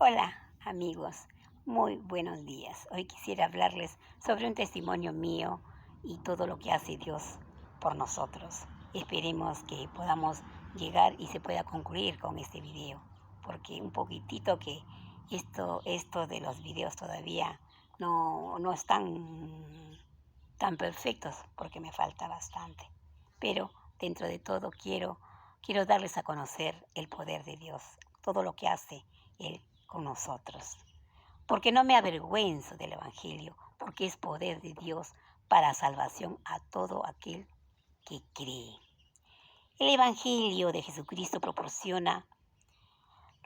Hola amigos, muy buenos días. Hoy quisiera hablarles sobre un testimonio mío y todo lo que hace Dios por nosotros. Esperemos que podamos llegar y se pueda concluir con este video, porque un poquitito que esto de los videos todavía no están tan perfectos porque me falta bastante. Pero dentro de todo quiero darles a conocer el poder de Dios, todo lo que hace Él con nosotros. Porque no me avergüenzo del Evangelio, porque es poder de Dios para salvación a todo aquel que cree. El Evangelio de Jesucristo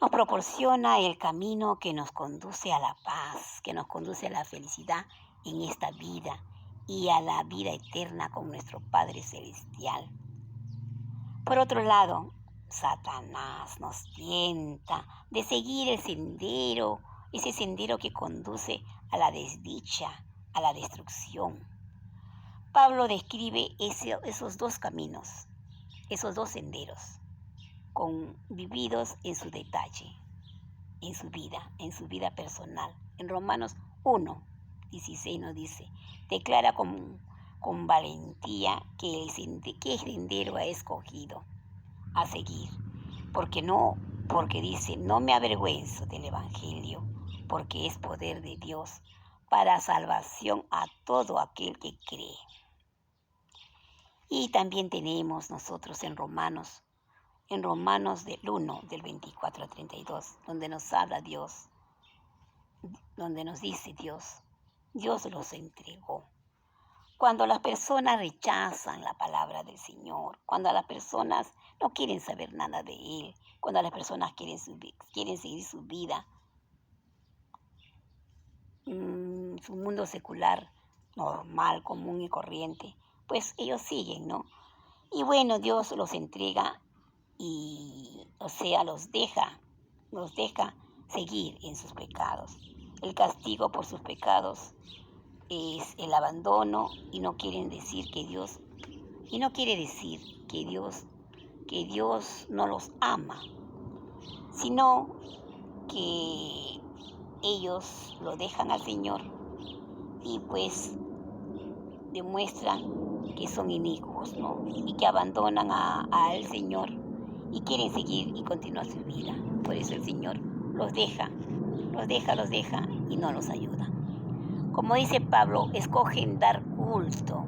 nos proporciona el camino que nos conduce a la paz, que nos conduce a la felicidad en esta vida y a la vida eterna con nuestro Padre Celestial. Por otro lado, Satanás nos tienta de seguir ese sendero que conduce a la desdicha, a la destrucción. Pablo describe esos dos caminos, esos dos senderos, vividos en su detalle, en su vida personal. En Romanos 1:16 nos dice, declara con valentía que el sendero ha escogido a seguir, porque dice, no me avergüenzo del Evangelio, porque es poder de Dios para salvación a todo aquel que cree. Y también tenemos nosotros en Romanos del 1, del 24 al 32, donde nos habla Dios, donde nos dice Dios los entregó. Cuando las personas rechazan la palabra del Señor, cuando las personas no quieren saber nada de Él, cuando las personas quieren seguir su vida, su mundo secular, normal, común y corriente, pues ellos siguen, ¿no? Y bueno, Dios los entrega y, los deja seguir en sus pecados. El castigo por sus pecados es el abandono y no quiere decir que Dios que Dios no los ama, sino que ellos lo dejan al Señor y pues demuestran que son inicuos, ¿no? Y que abandonan al Señor y quieren seguir y continuar su vida. Por eso el Señor los deja y no los ayuda. Como dice Pablo, escogen dar culto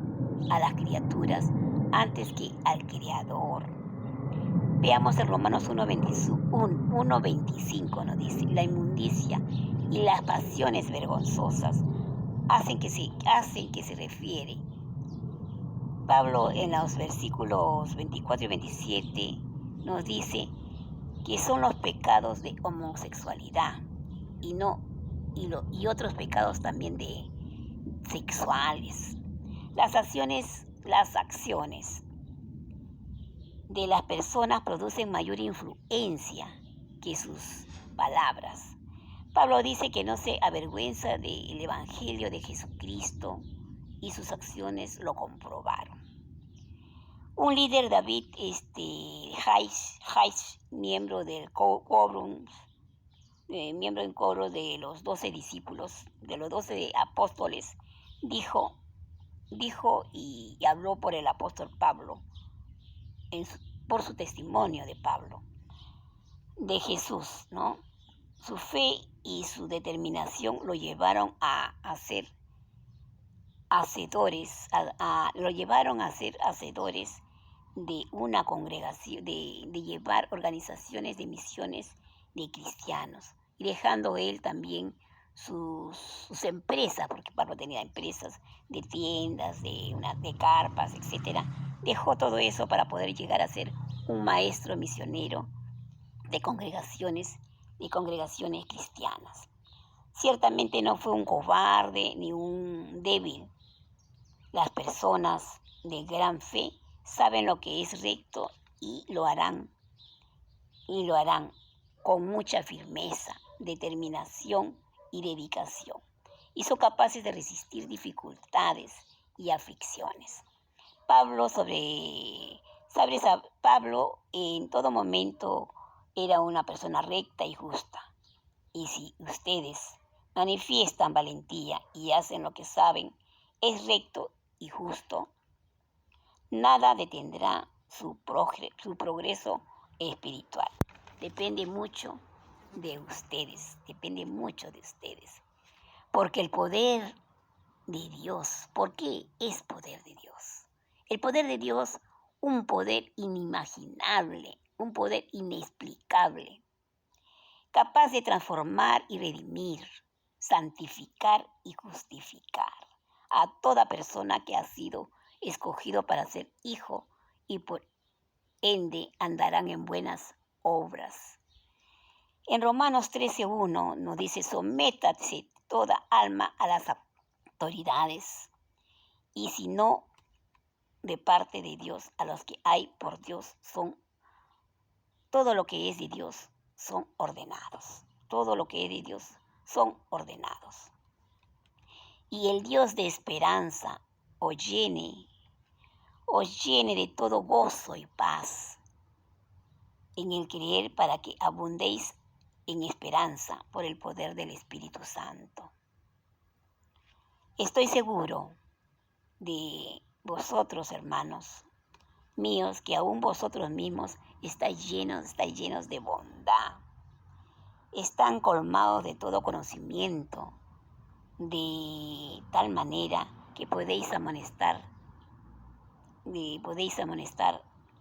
a las criaturas antes que al Creador. Veamos en Romanos 1:25 nos dice, la inmundicia y las pasiones vergonzosas hacen que se refiere. Pablo en los versículos 24 y 27 nos dice que son los pecados de homosexualidad y otros pecados también de sexuales. Las acciones de las personas producen mayor influencia que sus palabras. Pablo dice que no se avergüenza del Evangelio de Jesucristo y sus acciones lo comprobaron. Un líder, David Heiss, miembro del coro de los 12 discípulos, de los 12 apóstoles, dijo y habló por el apóstol Pablo, por su testimonio de Pablo, de Jesús, ¿no? Su fe y su determinación lo llevaron a ser hacedores de una congregación, de llevar organizaciones de misiones de cristianos, y dejando él también sus empresas, porque Pablo tenía empresas de tiendas, de carpas, etcétera. Dejó todo eso para poder llegar a ser un maestro misionero de congregaciones cristianas. Ciertamente no fue un cobarde ni un débil. Las personas de gran fe saben lo que es recto y lo harán con mucha firmeza, determinación y dedicación. Y son capaces de resistir dificultades y aflicciones. Pablo en todo momento era una persona recta y justa. Y si ustedes manifiestan valentía y hacen lo que saben es recto y justo, nada detendrá su progreso espiritual. Depende mucho de ustedes, Porque el poder de Dios, ¿por qué es poder de Dios? El poder de Dios, un poder inimaginable, un poder inexplicable, capaz de transformar y redimir, santificar y justificar a toda persona que ha sido escogido para ser hijo y por ende andarán en buenas obras. En Romanos 13:1 nos dice, sométase toda alma a las autoridades, y si no, de parte de Dios, a los que hay por Dios son, todo lo que es de Dios son ordenados. Todo lo que es de Dios son ordenados. Y el Dios de esperanza os llene de todo gozo y paz en el creer, para que abundéis en esperanza por el poder del Espíritu Santo. Estoy seguro de vosotros, hermanos míos, que aún vosotros mismos estáis llenos de bondad. Están colmados de todo conocimiento, de tal manera que podéis amonestar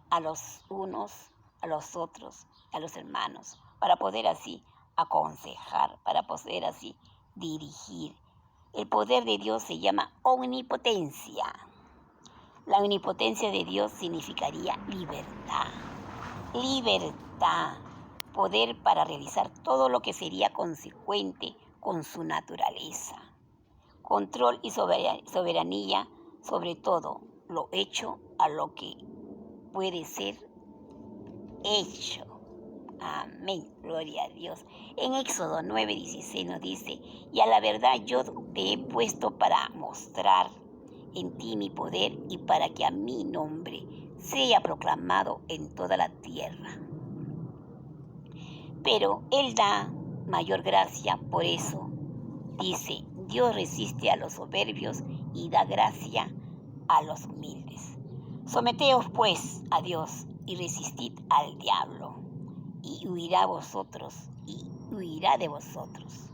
a los unos, a los otros, a los hermanos, para poder así aconsejar, para poder así dirigir. El poder de Dios se llama omnipotencia. La omnipotencia de Dios significaría libertad. Libertad, poder para realizar todo lo que sería consecuente con su naturaleza. Control y soberanía sobre todo lo hecho a lo que puede ser hecho. Amén, gloria a Dios. En Éxodo 9:16 nos dice, y a la verdad yo te he puesto para mostrar en ti mi poder y para que a mi nombre sea proclamado en toda la tierra. Pero Él da mayor gracia, por eso dice, Dios resiste a los soberbios y da gracia a los humildes. Someteos pues a Dios y resistid al diablo, y huirá de vosotros.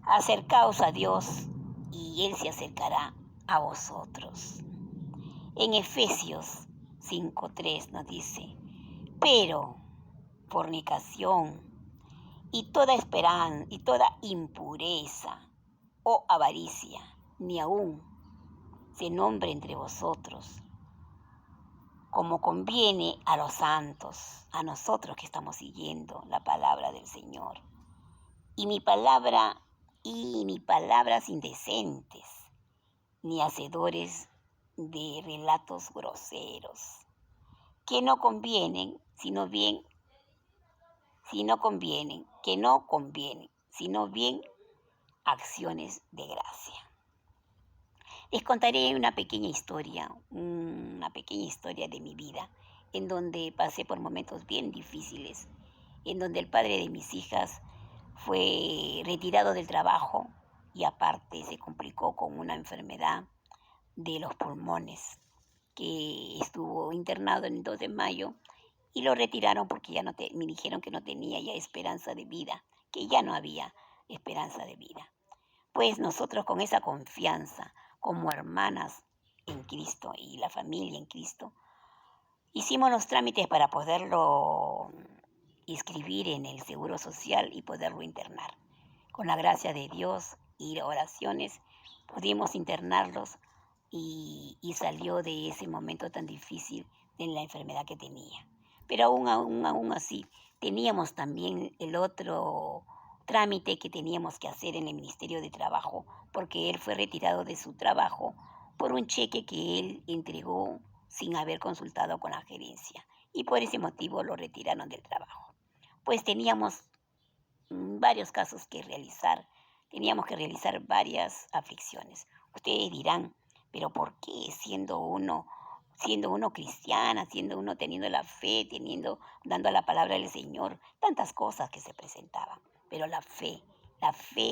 Acercaos a Dios y Él se acercará a vosotros. En Efesios 5:3 nos dice, pero fornicación y toda esperanza y toda impureza o avaricia, ni aún se nombre entre vosotros, como conviene a los santos, a nosotros que estamos siguiendo la palabra del Señor. Y ni palabras indecentes, ni hacedores de relatos groseros, que no convienen, sino bien acciones de gracia. Les contaré una pequeña historia de mi vida, en donde pasé por momentos bien difíciles, en donde el padre de mis hijas fue retirado del trabajo y aparte se complicó con una enfermedad de los pulmones, que estuvo internado en el 2 de mayo y lo retiraron porque me dijeron que no tenía ya esperanza de vida, que ya no había esperanza de vida. Pues nosotros con esa confianza, como hermanas en Cristo y la familia en Cristo, hicimos los trámites para poderlo inscribir en el Seguro Social y poderlo internar. Con la gracia de Dios y oraciones pudimos internarlos y salió de ese momento tan difícil de la enfermedad que tenía. Pero aún así teníamos también el otro trámite que teníamos que hacer en el Ministerio de Trabajo, porque él fue retirado de su trabajo por un cheque que él entregó sin haber consultado con la gerencia, y por ese motivo lo retiraron del trabajo. Pues teníamos varios casos que realizar, teníamos que realizar varias aflicciones. Ustedes dirán, pero ¿por qué siendo uno siendo uno cristiana, siendo uno teniendo la fe, dando la palabra del Señor, tantas cosas que se presentaban. Pero la fe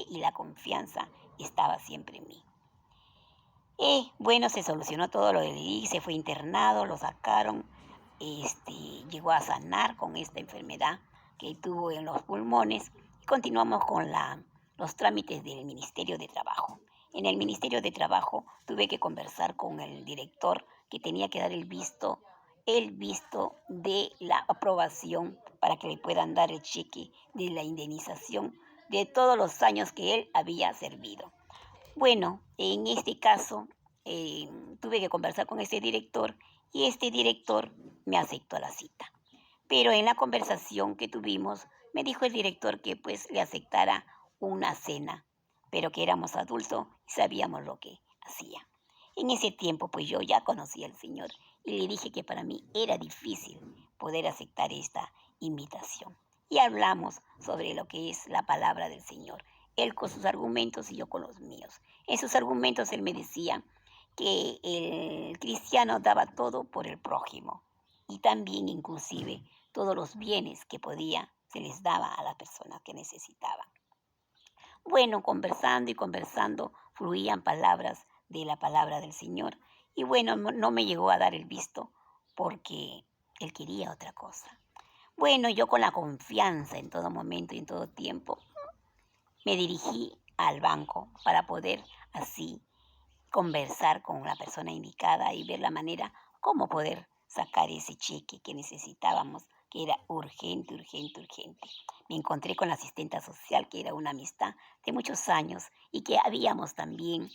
y la confianza estaba siempre en mí. Bueno, se solucionó todo lo del IC, se fue internado, lo sacaron, llegó a sanar con esta enfermedad que tuvo en los pulmones y continuamos con los trámites del Ministerio de Trabajo. En el Ministerio de Trabajo tuve que conversar con el director que tenía que dar el visto de la aprobación para que le puedan dar el cheque de la indemnización de todos los años que él había servido. Bueno, en este caso tuve que conversar con este director y este director me aceptó la cita. Pero en la conversación que tuvimos, me dijo el director que pues le aceptara una cena, pero que éramos adultos y sabíamos lo que hacía. En ese tiempo pues yo ya conocía al Señor y le dije que para mí era difícil poder aceptar esta invitación. Y hablamos sobre lo que es la palabra del Señor. Él con sus argumentos y yo con los míos. En sus argumentos él me decía que el cristiano daba todo por el prójimo y también inclusive todos los bienes que podía se les daba a las personas que necesitaban. Bueno, conversando y conversando fluían palabras de la palabra del Señor y bueno, no me llegó a dar el visto porque él quería otra cosa. Bueno, yo con la confianza en todo momento y en todo tiempo me dirigí al banco para poder así conversar con la persona indicada y ver la manera cómo poder sacar ese cheque que necesitábamos, que era urgente, urgente, urgente. Me encontré con la asistenta social, que era una amistad de muchos años y que habíamos también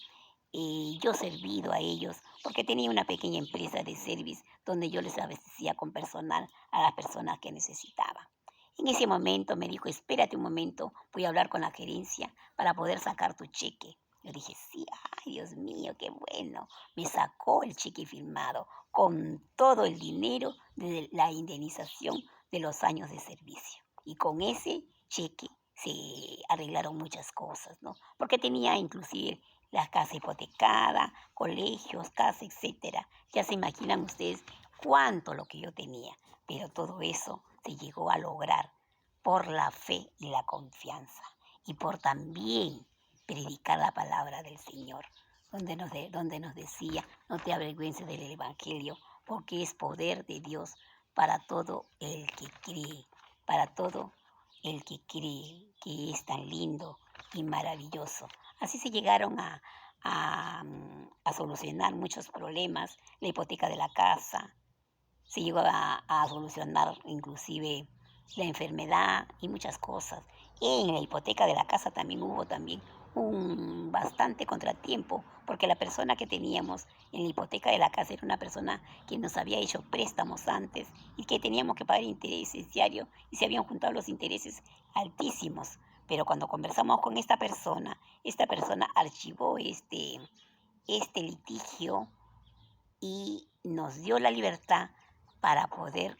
yo servido a ellos porque tenía una pequeña empresa de service donde yo les abastecía con personal a las personas que necesitaban. En ese momento me dijo, espérate un momento, voy a hablar con la gerencia para poder sacar tu cheque. Yo dije, sí, ay Dios mío, qué bueno. Me sacó el cheque firmado con todo el dinero de la indemnización de los años de servicio. Y con ese cheque se arreglaron muchas cosas, ¿no? Porque tenía inclusive la casa hipotecada, colegios, casa, etcétera. Ya se imaginan ustedes cuánto lo que yo tenía. Pero todo eso se llegó a lograr por la fe y la confianza y por también predicar la palabra del Señor, donde nos decía, no te avergüences del Evangelio, porque es poder de Dios para todo el que cree, para todo el que cree que es tan lindo y maravilloso. Así se llegaron a solucionar muchos problemas, la hipoteca de la casa, se llegó a solucionar inclusive la enfermedad y muchas cosas. En la hipoteca de la casa también hubo también un bastante contratiempo, porque la persona que teníamos en la hipoteca de la casa era una persona que nos había hecho préstamos antes y que teníamos que pagar intereses diarios y se habían juntado los intereses altísimos. Pero cuando conversamos con esta persona archivó este litigio y nos dio la libertad para poder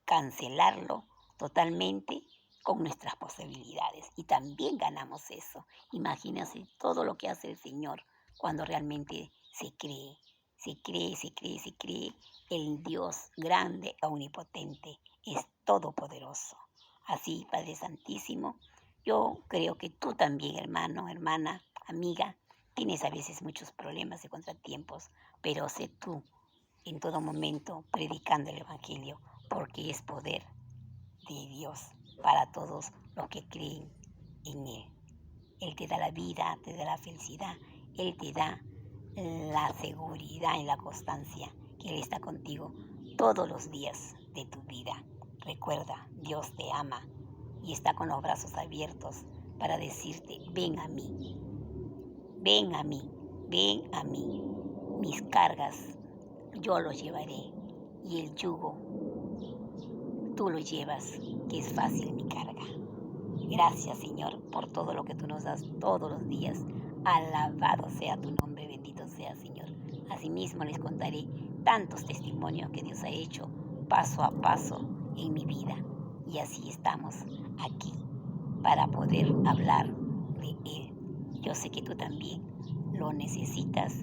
cancelarlo totalmente con nuestras posibilidades. Y también ganamos eso. Imagínense todo lo que hace el Señor cuando realmente se cree. Se cree, se cree, se cree. El Dios grande, omnipotente, es todopoderoso. Así, Padre Santísimo, yo creo que tú también, hermano, hermana, amiga, tienes a veces muchos problemas y contratiempos, pero sé tú en todo momento predicando el Evangelio, porque es poder de Dios para todos los que creen en Él. Él te da la vida, te da la felicidad, Él te da la seguridad y la constancia que Él está contigo todos los días de tu vida. Recuerda, Dios te ama y está con los brazos abiertos para decirte, ven a mí, ven a mí, ven a mí. Mis cargas yo los llevaré y el yugo tú lo llevas, que es fácil mi carga. Gracias, Señor, por todo lo que tú nos das todos los días. Alabado sea tu nombre, bendito sea, Señor. Asimismo les contaré tantos testimonios que Dios ha hecho paso a paso en mi vida. Y así estamos aquí para poder hablar de Él. Yo sé que tú también lo necesitas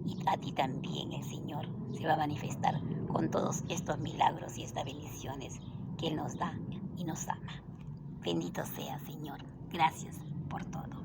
y a ti también el Señor se va a manifestar con todos estos milagros y estas bendiciones que Él nos da y nos ama. Bendito sea, Señor. Gracias por todo.